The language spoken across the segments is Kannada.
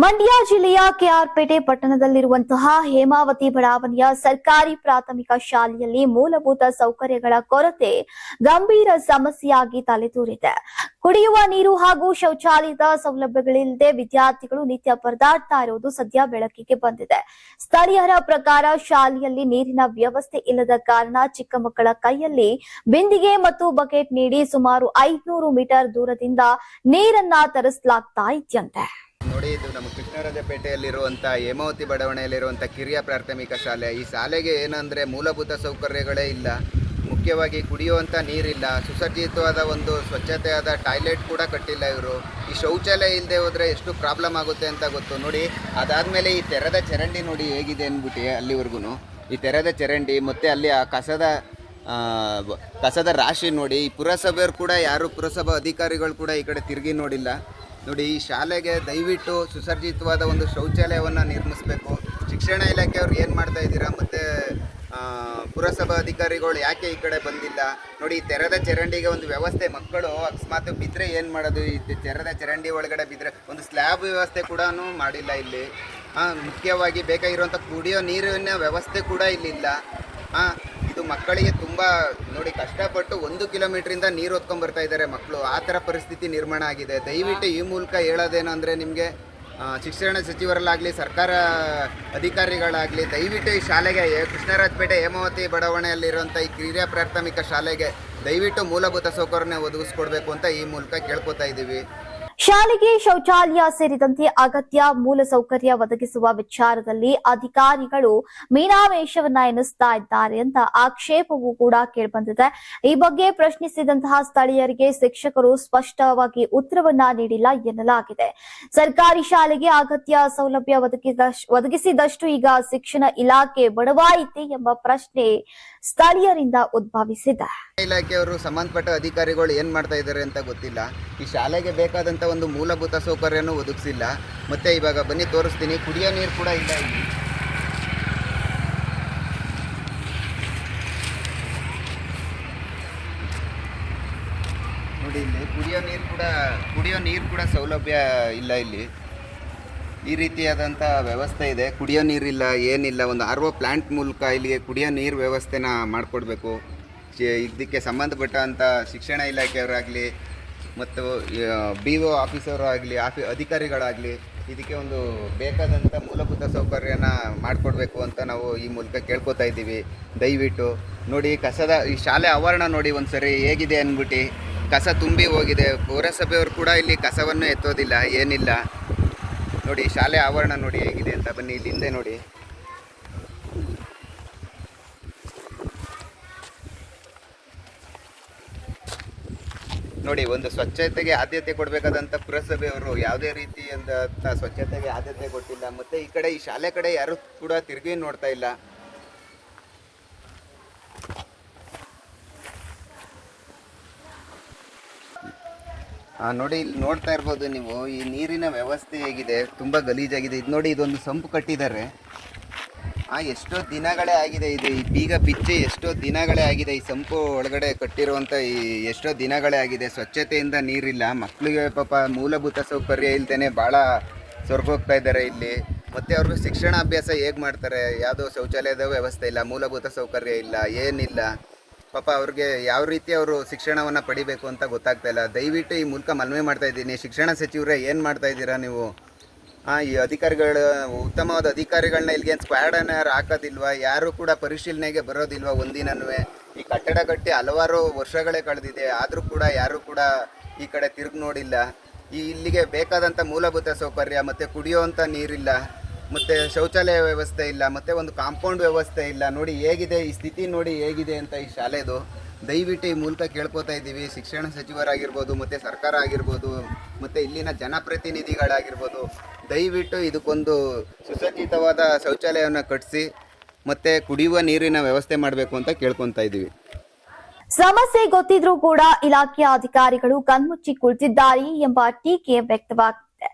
ಮಂಡ್ಯ ಜಿಲ್ಲೆಯ ಕೆಆರ್ಪೇಟೆ ಪಟ್ಟಣದಲ್ಲಿರುವಂತಹ ಹೇಮಾವತಿ ಬಡಾವಣೆಯ ಸರ್ಕಾರಿ ಪ್ರಾಥಮಿಕ ಶಾಲೆಯಲ್ಲಿ ಮೂಲಭೂತ ಸೌಕರ್ಯಗಳ ಕೊರತೆ ಗಂಭೀರ ಸಮಸ್ಯೆಯಾಗಿ ತಲೆದೂರಿದೆ. ಕುಡಿಯುವ ನೀರು ಹಾಗೂ ಶೌಚಾಲಯದ ಸೌಲಭ್ಯಗಳಿಲ್ಲದೆ ವಿದ್ಯಾರ್ಥಿಗಳು ನಿತ್ಯ ಪರದಾಡ್ತಾ ಇರುವುದು ಸದ್ಯ ಬೆಳಕಿಗೆ ಬಂದಿದೆ. ಸ್ಥಳೀಯರ ಪ್ರಕಾರ ಶಾಲೆಯಲ್ಲಿ ನೀರಿನ ವ್ಯವಸ್ಥೆ ಇಲ್ಲದ ಕಾರಣ ಚಿಕ್ಕ ಮಕ್ಕಳ ಕೈಯಲ್ಲಿ ಬಿಂದಿಗೆ ಮತ್ತು ಬಕೆಟ್ ನೀಡಿ ಸುಮಾರು 500 ಮೀಟರ್ ದೂರದಿಂದ ನೀರನ್ನ ತರಿಸಲಾಗ್ತಾ ಇದೆಯಂತೆ. ನೋಡಿ, ಇದು ನಮ್ಮ ಕೃಷ್ಣರಾಜಪೇಟೆಯಲ್ಲಿರುವಂಥ ಹೇಮಾವತಿ ಬಡಾವಣೆಯಲ್ಲಿರುವಂಥ ಕಿರಿಯ ಪ್ರಾಥಮಿಕ ಶಾಲೆ. ಈ ಶಾಲೆಗೆ ಏನಂದರೆ ಮೂಲಭೂತ ಸೌಕರ್ಯಗಳೇ ಇಲ್ಲ. ಮುಖ್ಯವಾಗಿ ಕುಡಿಯುವಂಥ ನೀರಿಲ್ಲ, ಸುಸಜ್ಜಿತವಾದ ಒಂದು ಸ್ವಚ್ಛತೆಯಾದ ಟಾಯ್ಲೆಟ್ ಕೂಡ ಕಟ್ಟಿಲ್ಲ ಇವರು. ಈ ಶೌಚಾಲಯ ಇಲ್ಲದೆ ಹೋದರೆ ಎಷ್ಟು ಪ್ರಾಬ್ಲಮ್ ಆಗುತ್ತೆ ಅಂತ ಗೊತ್ತು. ನೋಡಿ, ಅದಾದಮೇಲೆ ಈ ತೆರೆದ ಚರಂಡಿ ನೋಡಿ ಹೇಗಿದೆ ಅಂದ್ಬಿಟ್ಟು ಅಲ್ಲಿವರೆಗೂ ಈ ತೆರೆದ ಚರಂಡಿ ಮತ್ತು ಅಲ್ಲಿ ಆ ಕಸದ ರಾಶಿ ನೋಡಿ. ಈ ಪುರಸಭೆಯವರು ಕೂಡ ಯಾರು ಪುರಸಭಾ ಅಧಿಕಾರಿಗಳು ಕೂಡ ಈ ಕಡೆ ತಿರುಗಿ ನೋಡಿಲ್ಲ. ನೋಡಿ, ಈ ಶಾಲೆಗೆ ದಯವಿಟ್ಟು ಸುಸಜ್ಜಿತವಾದ ಒಂದು ಶೌಚಾಲಯವನ್ನು ನಿರ್ಮಿಸಬೇಕು. ಶಿಕ್ಷಣ ಇಲಾಖೆಯವ್ರು ಏನು ಮಾಡ್ತಾ ಇದ್ದೀರಾ, ಮತ್ತು ಪುರಸಭಾ ಅಧಿಕಾರಿಗಳು ಯಾಕೆ ಈ ಕಡೆ ಬಂದಿಲ್ಲ ನೋಡಿ. ಈ ತೆರೆದ ಚರಂಡಿಗೆ ಒಂದು ವ್ಯವಸ್ಥೆ, ಮಕ್ಕಳು ಅಕಸ್ಮಾತ್ ಬಿದ್ದರೆ ಏನು ಮಾಡೋದು? ಈ ತೆರೆದ ಚರಂಡಿ ಒಳಗಡೆ ಬಿದ್ದರೆ ಒಂದು ಸ್ಲ್ಯಾಬ್ ವ್ಯವಸ್ಥೆ ಕೂಡ ಮಾಡಿಲ್ಲ ಇಲ್ಲಿ. ಮುಖ್ಯವಾಗಿ ಬೇಕಾಗಿರುವಂಥ ಕುಡಿಯೋ ನೀರಿನ ವ್ಯವಸ್ಥೆ ಕೂಡ ಇಲ್ಲಿಲ್ಲ. ಇದು ಮಕ್ಕಳಿಗೆ ತುಂಬ ನೋಡಿ ಕಷ್ಟಪಟ್ಟು 1 ಕಿಲೋಮೀಟ್ರಿಂದ ನೀರು ಹೊತ್ಕೊಂಡ್ಬರ್ತಾ ಇದ್ದಾರೆ ಮಕ್ಕಳು. ಆ ಥರ ಪರಿಸ್ಥಿತಿ ನಿರ್ಮಾಣ ಆಗಿದೆ. ದಯವಿಟ್ಟು ಈ ಮೂಲಕ ಹೇಳೋದೇನು ಅಂದರೆ, ನಿಮಗೆ ಶಿಕ್ಷಣ ಸಚಿವರಲ್ಲಾಗಲಿ ಸರ್ಕಾರ ಅಧಿಕಾರಿಗಳಾಗಲಿ ದಯವಿಟ್ಟು ಈ ಶಾಲೆಗೆ, ಕೃಷ್ಣರಾಜಪೇಟೆ ಹೇಮಾವತಿ ಬಡಾವಣೆಯಲ್ಲಿರುವಂಥ ಈ ಕಿರಿಯ ಪ್ರಾಥಮಿಕ ಶಾಲೆಗೆ ದಯವಿಟ್ಟು ಮೂಲಭೂತ ಸೌಕರ್ಯನ ಒದಗಿಸ್ಕೊಡ್ಬೇಕು ಅಂತ ಈ ಮೂಲಕ ಕೇಳ್ಕೊತಾ ಇದ್ದೀವಿ. ಶಾಲೆಗೆ ಶೌಚಾಲಯ ಸೇರಿದಂತೆ ಅಗತ್ಯ ಮೂಲಸೌಕರ್ಯ ಒದಗಿಸುವ ವಿಚಾರದಲ್ಲಿ ಅಧಿಕಾರಿಗಳು ಮೀನಾಮೇಷವನ್ನ ಎನಿಸ್ತಾ ಇದ್ದಾರೆ ಅಂತ ಆಕ್ಷೇಪವೂ ಕೂಡ ಕೇಳಿಬಂದಿದೆ. ಈ ಬಗ್ಗೆ ಪ್ರಶ್ನಿಸಿದಂತಹ ಸ್ಥಳೀಯರಿಗೆ ಶಿಕ್ಷಕರು ಸ್ಪಷ್ಟವಾಗಿ ಉತ್ತರವನ್ನ ನೀಡಿಲ್ಲ ಎನ್ನಲಾಗಿದೆ. ಸರ್ಕಾರಿ ಶಾಲೆಗೆ ಅಗತ್ಯ ಸೌಲಭ್ಯ ಒದಗಿಸಿದಷ್ಟು ಈಗ ಶಿಕ್ಷಣ ಇಲಾಖೆ ಬಡವಾಯಿತೆ ಎಂಬ ಪ್ರಶ್ನೆ ಸ್ಥಳೀಯರಿಂದ ಉದ್ಭವಿಸಿದೆ. ಇಲಾಖೆಯವರು ಸಂಬಂಧಪಟ್ಟ ಅಧಿಕಾರಿಗಳು ಏನ್ ಮಾಡ್ತಾ ಇದ್ದಾರೆ ಅಂತ ಗೊತ್ತಿಲ್ಲ. ಈ ಶಾಲೆಗೆ ಬೇಕಾದಂತ ಒಂದು ಮೂಲಭೂತ ಸೌಕರ್ಯನೂ ಒದಗಿಸಿಲ್ಲ. ಮತ್ತೆ ಇವಾಗ ಬನ್ನಿ ತೋರಿಸ್ತೀನಿ, ಕುಡಿಯೋ ನೀರು ಕೂಡ ಇಲ್ಲ ಇಲ್ಲಿ. ನೋಡಿ, ಇಲ್ಲಿ ಕುಡಿಯೋ ನೀರು ಕೂಡ ಸೌಲಭ್ಯ ಇಲ್ಲ ಇಲ್ಲಿ. ಈ ರೀತಿಯಾದಂಥ ವ್ಯವಸ್ಥೆ ಇದೆ. ಕುಡಿಯೋ ನೀರಿಲ್ಲ, ಏನಿಲ್ಲ. ಒಂದು RO ಪ್ಲ್ಯಾಂಟ್ ಮೂಲಕ ಇಲ್ಲಿಗೆ ಕುಡಿಯೋ ನೀರು ವ್ಯವಸ್ಥೆನ ಮಾಡಿಕೊಡ್ಬೇಕು. ಇದಕ್ಕೆ ಸಂಬಂಧಪಟ್ಟಂಥ ಶಿಕ್ಷಣ ಇಲಾಖೆಯವರಾಗಲಿ ಮತ್ತು BO ಆಫೀಸರು ಆಗಲಿ, ಅಧಿಕಾರಿಗಳಾಗಲಿ ಇದಕ್ಕೆ ಒಂದು ಬೇಕಾದಂಥ ಮೂಲಭೂತ ಸೌಕರ್ಯನ ಮಾಡಿಕೊಡ್ಬೇಕು ಅಂತ ನಾವು ಈ ಮೂಲಕ ಕೇಳ್ಕೊತಾ ಇದ್ದೀವಿ. ದಯವಿಟ್ಟು ನೋಡಿ, ಈ ಶಾಲೆ ಆವರಣ ನೋಡಿ ಒಂದ್ಸರಿ ಹೇಗಿದೆ ಅಂದ್ಬಿಟ್ಟು. ಕಸ ತುಂಬಿ ಹೋಗಿದೆ. ಪೌರಸಭೆಯವರು ಕೂಡ ಇಲ್ಲಿ ಕಸವನ್ನು ಎತ್ತೋದಿಲ್ಲ, ಏನಿಲ್ಲ. ನೋಡಿ, ಶಾಲೆ ಆವರಣ ನೋಡಿ ಹೇಗಿದೆ ಅಂತ. ಬನ್ನಿ ಇಲ್ಲಿ ಹಿಂದೆ ನೋಡಿ. ನೋಡಿ, ಒಂದು ಸ್ವಚ್ಛತೆಗೆ ಆದ್ಯತೆ ಕೊಡಬೇಕಾದಂಥ ಪುರಸಭೆಯವರು ಯಾವುದೇ ರೀತಿಯಿಂದ ಸ್ವಚ್ಛತೆಗೆ ಆದ್ಯತೆ ಕೊಟ್ಟಿಲ್ಲ. ಮತ್ತು ಈ ಕಡೆ ಈ ಶಾಲೆ ಕಡೆ ಯಾರು ಕೂಡ ತಿರುಗಿ ನೋಡ್ತಾ ಇಲ್ಲ. ನೋಡಿ, ಇಲ್ಲಿ ನೋಡ್ತಾ ಇರ್ಬೋದು ನೀವು. ಈ ನೀರಿನ ವ್ಯವಸ್ಥೆ ಹೇಗಿದೆ, ತುಂಬ ಗಲೀಜಾಗಿದೆ. ಇದು ನೋಡಿ, ಇದೊಂದು ಸಂಪು ಕಟ್ಟಿದ್ದಾರೆ. ಎಷ್ಟೋ ದಿನಗಳೇ ಆಗಿದೆ ಇದು. ಈ ಬೀಗ ಬಿಚ್ಚಿ ಎಷ್ಟೋ ದಿನಗಳೇ ಆಗಿದೆ. ಈ ಸಂಪು ಒಳಗಡೆ ಕಟ್ಟಿರುವಂಥ ಎಷ್ಟೋ ದಿನಗಳೇ ಆಗಿದೆ. ಸ್ವಚ್ಛತೆಯಿಂದ ನೀರಿಲ್ಲ. ಮಕ್ಕಳಿಗೆ ಪಾಪ ಮೂಲಭೂತ ಸೌಕರ್ಯ ಇಲ್ದೇ ಭಾಳ ಸೊರ್ಗೋಗ್ತಾ ಇದ್ದಾರೆ ಇಲ್ಲಿ. ಮತ್ತು ಅವ್ರಿಗೆ ಶಿಕ್ಷಣಾಭ್ಯಾಸ ಹೇಗೆ ಮಾಡ್ತಾರೆ? ಯಾವುದೋ ಶೌಚಾಲಯದ ವ್ಯವಸ್ಥೆ ಇಲ್ಲ, ಮೂಲಭೂತ ಸೌಕರ್ಯ ಇಲ್ಲ, ಏನಿಲ್ಲ. ಪಾಪ ಅವ್ರಿಗೆ ಯಾವ ರೀತಿ ಅವರು ಶಿಕ್ಷಣವನ್ನು ಪಡಿಬೇಕು ಅಂತ ಗೊತ್ತಾಗ್ತಾ ಇಲ್ಲ. ದಯವಿಟ್ಟು ಈ ಮೂಲಕ ಮನವಿ ಮಾಡ್ತಾ ಇದ್ದೀನಿ, ಶಿಕ್ಷಣ ಸಚಿವರೇ ಏನು ಮಾಡ್ತಾ ಇದ್ದೀರಾ ನೀವು? ಈ ಅಧಿಕಾರಿಗಳು, ಉತ್ತಮವಾದ ಅಧಿಕಾರಿಗಳನ್ನ ಇಲ್ಲಿಗೆ ಸ್ಕ್ವಾಡನ್ನ ಹಾಕೋದಿಲ್ವಾ? ಯಾರು ಕೂಡ ಪರಿಶೀಲನೆಗೆ ಬರೋದಿಲ್ವಾ ಒಂದಿನೂ? ಈ ಕಟ್ಟಡ ಕಟ್ಟಿ ಹಲವಾರು ವರ್ಷಗಳೇ ಕಳೆದಿದೆ, ಆದರೂ ಕೂಡ ಯಾರೂ ಕೂಡ ಈ ಕಡೆ ತಿರುಗಿ ನೋಡಿಲ್ಲ. ಇಲ್ಲಿಗೆ ಬೇಕಾದಂಥ ಮೂಲಭೂತ ಸೌಕರ್ಯ ಮತ್ತು ಕುಡಿಯುವಂಥ ನೀರಿಲ್ಲ, ಮತ್ತು ಶೌಚಾಲಯ ವ್ಯವಸ್ಥೆ ಇಲ್ಲ, ಮತ್ತು ಒಂದು ಕಾಂಪೌಂಡ್ ವ್ಯವಸ್ಥೆ ಇಲ್ಲ. ನೋಡಿ ಹೇಗಿದೆ ಈ ಸ್ಥಿತಿ, ನೋಡಿ ಹೇಗಿದೆ ಅಂತ ಈ ಶಾಲೆದು. ದಯವಿಟ್ಟು ಈ ಮೂಲಕ ಕೇಳ್ಕೊತಾ ಇದ್ದೀವಿ, ಶಿಕ್ಷಣ ಸಚಿವರಾಗಿರ್ಬೋದು, ಮತ್ತು ಸರ್ಕಾರ ಆಗಿರ್ಬೋದು, ಮತ್ತು ಇಲ್ಲಿನ ಜನಪ್ರತಿನಿಧಿಗಳಾಗಿರ್ಬೋದು, ದಯವಿಟ್ಟು ಇದಕ್ಕೊಂದು ಸುಸಜ್ಜಿತವಾದ ಶೌಚಾಲಯವನ್ನು ಕಟ್ಟಿಸಿ ಮತ್ತು ಕುಡಿಯುವ ನೀರಿನ ವ್ಯವಸ್ಥೆ ಮಾಡಬೇಕು ಅಂತ ಕೇಳ್ಕೊತಾ ಇದ್ದೀವಿ. ಸಮಸ್ಯೆ ಗೊತ್ತಿದ್ರೂ ಕೂಡ ಇಲಾಖೆಯ ಅಧಿಕಾರಿಗಳು ಕಣ್ಮುಚ್ಚಿ ಕುಳಿತಿದ್ದಾರೆ ಎಂಬ ಟೀಕೆ ವ್ಯಕ್ತವಾಗಿದೆ.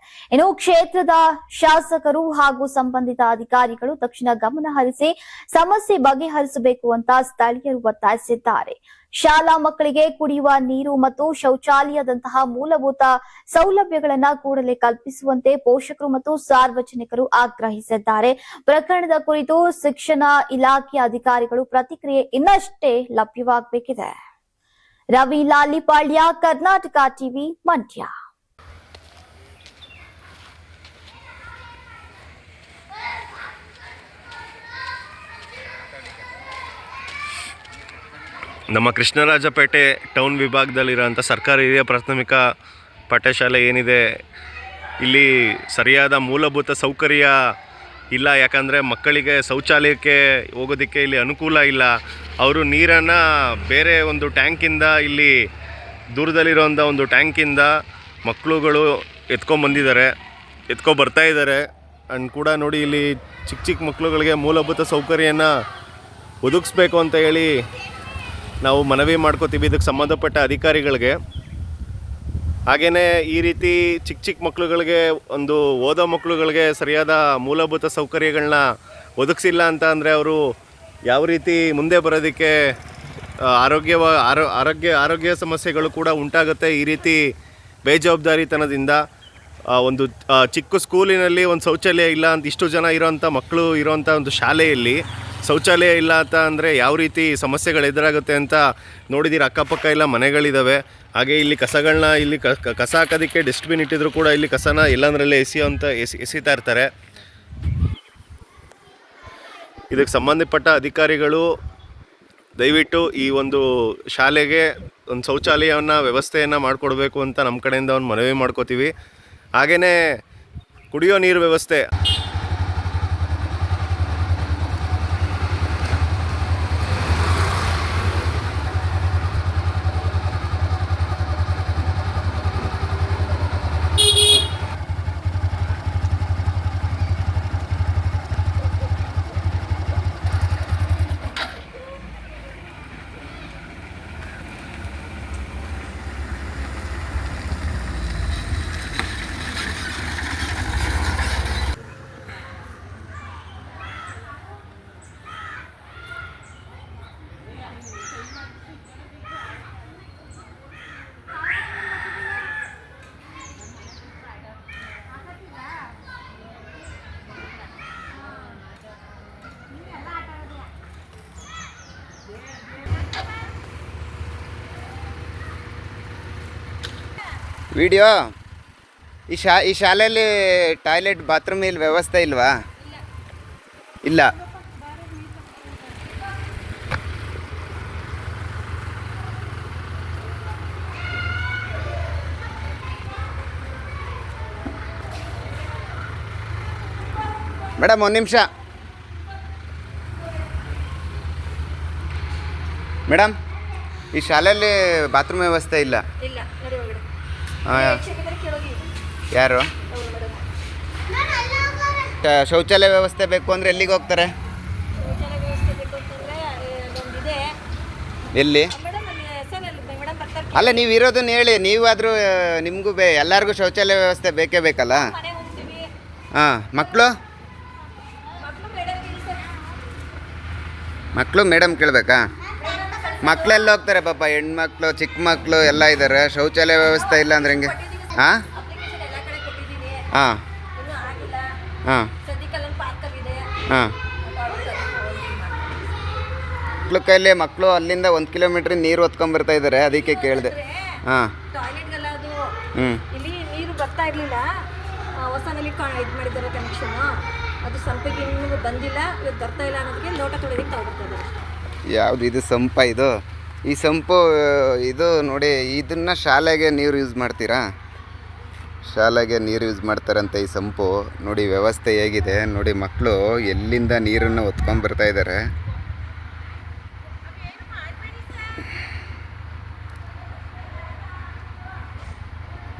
ಇನ್ನು ಕ್ಷೇತ್ರದ ಶಾಸಕರು ಹಾಗೂ ಸಂಬಂಧಿತ ಅಧಿಕಾರಿಗಳು ತಕ್ಷಣ ಗಮನ ಹರಿಸಿ ಸಮಸ್ಯೆ ಬಗೆಹರಿಸಬೇಕು ಅಂತ ಸ್ಥಳೀಯರು ಒತ್ತಾಯಿಸಿದ್ದಾರೆ. ಶಾಲಾ ಮಕ್ಕಳಿಗೆ ಕುಡಿಯುವ ನೀರು ಮತ್ತು ಶೌಚಾಲಯದಂತಹ ಮೂಲಭೂತ ಸೌಲಭ್ಯಗಳನ್ನ ಕೂಡಲೇ ಕಲ್ಪಿಸುವಂತೆ ಪೋಷಕರು ಮತ್ತು ಸಾರ್ವಜನಿಕರು ಆಗ್ರಹಿಸಿದ್ದಾರೆ. ಪ್ರಕರಣದ ಕುರಿತು ಶಿಕ್ಷಣ ಇಲಾಖೆಯ ಅಧಿಕಾರಿಗಳು ಪ್ರತಿಕ್ರಿಯೆ ಇನ್ನಷ್ಟೇ ಲಭ್ಯವಾಗಬೇಕಿದೆ. ರವಿ ಲಾಲಿಪಾಳ್ಯ, ಕರ್ನಾಟಕ ಟಿವಿ, ಮಂಡ್ಯ. ನಮ್ಮ ಕೃಷ್ಣರಾಜಪೇಟೆ ಟೌನ್ ವಿಭಾಗದಲ್ಲಿರೋಂಥ ಸರ್ಕಾರಿ ಹಿರಿಯ ಪ್ರಾಥಮಿಕ ಪಾಠಶಾಲೆ ಏನಿದೆ, ಇಲ್ಲಿ ಸರಿಯಾದ ಮೂಲಭೂತ ಸೌಕರ್ಯ ಇಲ್ಲ. ಯಾಕಂದರೆ ಮಕ್ಕಳಿಗೆ ಶೌಚಾಲಯಕ್ಕೆ ಹೋಗೋದಕ್ಕೆ ಇಲ್ಲಿ ಅನುಕೂಲ ಇಲ್ಲ. ಅವರು ನೀರನ್ನು ಬೇರೆ ಒಂದು ಟ್ಯಾಂಕಿಂದ, ಇಲ್ಲಿ ದೂರದಲ್ಲಿರೋಂಥ ಒಂದು ಟ್ಯಾಂಕಿಂದ ಮಕ್ಕಳುಗಳು ಬರ್ತಾ ಇದ್ದಾರೆ. ಆ್ಯಂಡ್ ಕೂಡ ನೋಡಿ, ಇಲ್ಲಿ ಚಿಕ್ಕ ಚಿಕ್ಕ ಮಕ್ಕಳುಗಳಿಗೆ ಮೂಲಭೂತ ಸೌಕರ್ಯನ ಒದಗಿಸ್ಬೇಕು ಅಂತ ಹೇಳಿ ನಾವು ಮನವಿ ಮಾಡ್ಕೋತೀವಿ ಇದಕ್ಕೆ ಸಂಬಂಧಪಟ್ಟ ಅಧಿಕಾರಿಗಳಿಗೆ. ಹಾಗೆಯೇ ಈ ರೀತಿ ಚಿಕ್ಕ ಚಿಕ್ಕ ಮಕ್ಕಳುಗಳಿಗೆ, ಒಂದು ಓದೋ ಮಕ್ಕಳುಗಳಿಗೆ ಸರಿಯಾದ ಮೂಲಭೂತ ಸೌಕರ್ಯಗಳನ್ನ ಒದಗಿಸಿಲ್ಲ ಅಂತ ಅಂದರೆ ಅವರು ಯಾವ ರೀತಿ ಮುಂದೆ ಬರೋದಕ್ಕೆ ಆರೋಗ್ಯ ಸಮಸ್ಯೆಗಳು ಕೂಡ ಉಂಟಾಗುತ್ತೆ. ಈ ರೀತಿ ಬೇಜವಾಬ್ದಾರಿತನದಿಂದ ಒಂದು ಚಿಕ್ಕ ಸ್ಕೂಲಿನಲ್ಲಿ ಒಂದು ಶೌಚಾಲಯ ಇಲ್ಲ ಅಂತ, ಇಷ್ಟು ಜನ ಇರೋಂಥ ಮಕ್ಕಳು ಇರೋಂಥ ಒಂದು ಶಾಲೆಯಲ್ಲಿ ಶೌಚಾಲಯ ಇಲ್ಲ ಅಂತ ಅಂದರೆ ಯಾವ ರೀತಿ ಸಮಸ್ಯೆಗಳು ಎದುರಾಗುತ್ತೆ ಅಂತ ನೋಡಿದ್ದೀರ. ಅಕ್ಕಪಕ್ಕ ಎಲ್ಲ ಮನೆಗಳಿದ್ದಾವೆ. ಹಾಗೆ ಇಲ್ಲಿ ಕಸಗಳನ್ನ, ಇಲ್ಲಿ ಕಸ ಹಾಕೋದಕ್ಕೆ ಡಸ್ಟ್ಬಿನ್ ಇಟ್ಟಿದ್ರು ಕೂಡ ಇಲ್ಲಿ ಕಸನ ಎಲ್ಲಂದ್ರಲ್ಲೇ ಎಸಿತಾ ಇರ್ತಾರೆ. ಇದಕ್ಕೆ ಸಂಬಂಧಪಟ್ಟ ಅಧಿಕಾರಿಗಳು ದಯವಿಟ್ಟು ಈ ಒಂದು ಶಾಲೆಗೆ ಒಂದು ಶೌಚಾಲಯವನ್ನು ವ್ಯವಸ್ಥೆಯನ್ನು ಮಾಡಿಕೊಡ್ಬೇಕು ಅಂತ ನಮ್ಮ ಕಡೆಯಿಂದ ಒಂದು ಮನವಿ ಮಾಡ್ಕೋತೀವಿ. ಹಾಗೆಯೇ ಕುಡಿಯೋ ನೀರು ವ್ಯವಸ್ಥೆ, ವಿಡಿಯೋ ಈ ಶಾಲೆಯಲ್ಲಿ ಟಾಯ್ಲೆಟ್ ಬಾತ್ರೂಮ್ ಇಲ್ಲಿ ವ್ಯವಸ್ಥೆ ಇಲ್ವಾ? ಇಲ್ಲ. ಮೇಡಮ್ ಒಂದು ನಿಮಿಷ. ಮೇಡಮ್, ಈ ಶಾಲೆಯಲ್ಲಿ ಬಾತ್ರೂಮ್ ವ್ಯವಸ್ಥೆ ಇಲ್ಲ. ಯಾರು ಶೌಚಾಲಯ ವ್ಯವಸ್ಥೆ ಬೇಕು ಅಂದರೆ ಎಲ್ಲಿಗೆ ಹೋಗ್ತಾರೆ? ಎಲ್ಲಿ? ಅಲ್ಲ, ನೀವು ಇರೋದನ್ನ ಹೇಳಿ. ನೀವಾದರೂ ನಿಮಗೂ ಎಲ್ಲರಿಗೂ ಶೌಚಾಲಯ ವ್ಯವಸ್ಥೆ ಬೇಕೇ ಬೇಕಲ್ಲ? ಹಾಂ. ಮಕ್ಕಳು ಮೇಡಮ್ ಕೇಳಬೇಕಾ? ಮಕ್ಕಳೆಲ್ಲ ಹೋಗ್ತಾರೆ ಪಾಪ, ಹೆಣ್ಮಕ್ಳು, ಚಿಕ್ಕ ಮಕ್ಕಳು ಎಲ್ಲ ಇದ್ದಾರೆ. ಶೌಚಾಲಯ ವ್ಯವಸ್ಥೆ ಇಲ್ಲ ಅಂದರೆ ಹೆಂಗೆ? ಹಾಂ ಹಾಂ ಹಾಂ ಹಾಂ. ಮಕ್ಕಳು ಕೈಲಿ, ಮಕ್ಕಳು ಅಲ್ಲಿಂದ 1 ಕಿಲೋಮೀಟ್ರ್ ನೀರು ಹೊತ್ಕೊಂಡ್ಬರ್ತಾ ಇದ್ದಾರೆ, ಅದಕ್ಕೆ ಕೇಳಿದೆ. ಹಾಂ. ಹ್ಞೂ. ಇಲ್ಲಿ ನೀರು ಬರ್ತಾ ಇರಲಿಲ್ಲ, ಹೊಸನಲ್ಲಿ ಇದು ಮಾಡಿದ್ದಾರೆ ಕನೆಕ್ಷನ್. ಅದು ಸಂಪಿಗೆ ಇನ್ನೂ ಬಂದಿಲ್ಲ, ಇವತ್ತು ಬರ್ತಾ ಇಲ್ಲ ಅನ್ನೋದಕ್ಕೆ ಲೋಟ ತೊಳೆದಕ್ಕೆ ತಗೊಳ್ತಾ ಇದ್ದಾರೆ. ಯಾವುದು ಇದು ಸಂಪ? ಈ ಸಂಪು ಇದು ನೋಡಿ, ಇದನ್ನು ಶಾಲೆಗೆ ನೀರು ಯೂಸ್ ಮಾಡ್ತೀರಾ? ಶಾಲೆಗೆ ನೀರು ಯೂಸ್ ಮಾಡ್ತಾರಂತೆ ಈ ಸಂಪು. ನೋಡಿ ವ್ಯವಸ್ಥೆ ಹೇಗಿದೆ ನೋಡಿ. ಮಕ್ಕಳು ಎಲ್ಲಿಂದ ನೀರನ್ನು ಹೊತ್ಕೊಂಡ್ಬರ್ತಾ ಇದ್ದಾರೆ.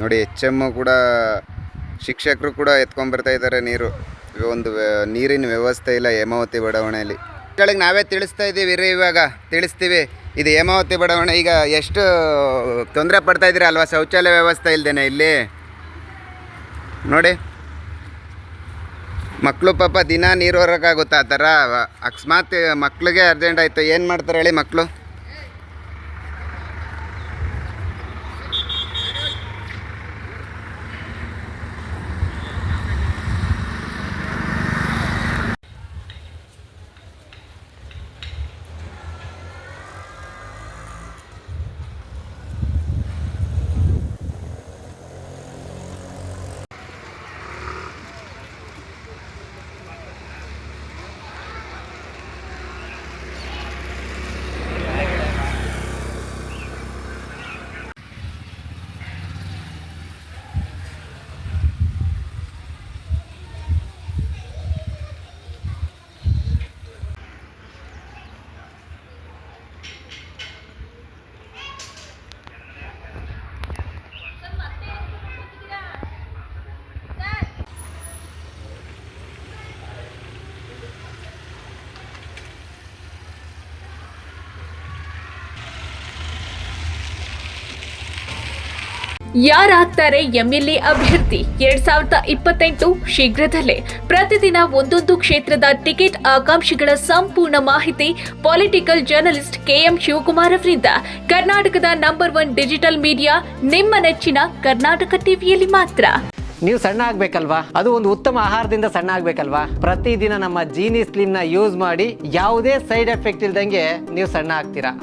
ನೋಡಿ, HM ಕೂಡ, ಶಿಕ್ಷಕರು ಕೂಡ ಎತ್ಕೊಂಡ್ಬರ್ತಾ ಇದ್ದಾರೆ ನೀರು. ಒಂದು ನೀರಿನ ವ್ಯವಸ್ಥೆ ಇಲ್ಲ ಹೇಮಾವತಿ ಬಡಾವಣೆಯಲ್ಲಿ. ಮಕ್ಕಳಿಗೆ ನಾವೇ ತಿಳಿಸ್ತಾ ಇದ್ದೀವಿ ರೀ, ಇವಾಗ ತಿಳಿಸ್ತೀವಿ. ಇದು ಹೇಮಾವತಿ ಬಡಾವಣೆ. ಈಗ ಎಷ್ಟು ತೊಂದರೆ ಪಡ್ತಾ ಇದ್ದೀರಾ ಅಲ್ವಾ ಶೌಚಾಲಯ ವ್ಯವಸ್ಥೆ ಇಲ್ಲದೇನೆ ಇಲ್ಲಿ. ನೋಡಿ, ಮಕ್ಕಳು ಪಾಪ ದಿನ ನೀರು ಹೊರಕ್ಕಾಗುತ್ತಾ? ಆ ಥರ ಅಕಸ್ಮಾತ್ ಮಕ್ಕಳಿಗೆ ಅರ್ಜೆಂಟ್ ಆಯಿತು, ಏನು ಮಾಡ್ತಾರೆ ಹೇಳಿ ಮಕ್ಕಳು? ಯಾರಾಗ್ತಾರೆ ಎಂಎಲ್ಎ ಅಭ್ಯರ್ಥಿ 2028 ಶೀಘ್ರದಲ್ಲೇ. ಪ್ರತಿದಿನ ಒಂದೊಂದು ಕ್ಷೇತ್ರದ ಟಿಕೆಟ್ ಆಕಾಂಕ್ಷಿಗಳ ಸಂಪೂರ್ಣ ಮಾಹಿತಿ ಪೊಲಿಟಿಕಲ್ ಜರ್ನಲಿಸ್ಟ್ ಕೆಎಂ ಶಿವಕುಮಾರ್ ಅವರಿಂದ. ಕರ್ನಾಟಕದ ನಂಬರ್ 1 ಡಿಜಿಟಲ್ ಮೀಡಿಯಾ ನಿಮ್ಮ ನೆಚ್ಚಿನ ಕರ್ನಾಟಕ ಟಿವಿಯಲ್ಲಿ ಮಾತ್ರ. ನೀವು ಸಣ್ಣ ಆಗ್ಬೇಕಲ್ವಾ? ಅದು ಒಂದು ಉತ್ತಮ ಆಹಾರದಿಂದ ಸಣ್ಣ ಆಗ್ಬೇಕಲ್ವಾ? ಪ್ರತಿದಿನ ನಮ್ಮ ಜೀನಿ ಸ್ಲಿಮ್ ನ ಯೂಸ್ ಮಾಡಿ ಯಾವುದೇ ಸೈಡ್ ಎಫೆಕ್ಟ್ ಇಲ್ದಂಗೆ ನೀವು ಸಣ್ಣ ಆಗ್ತೀರಾ.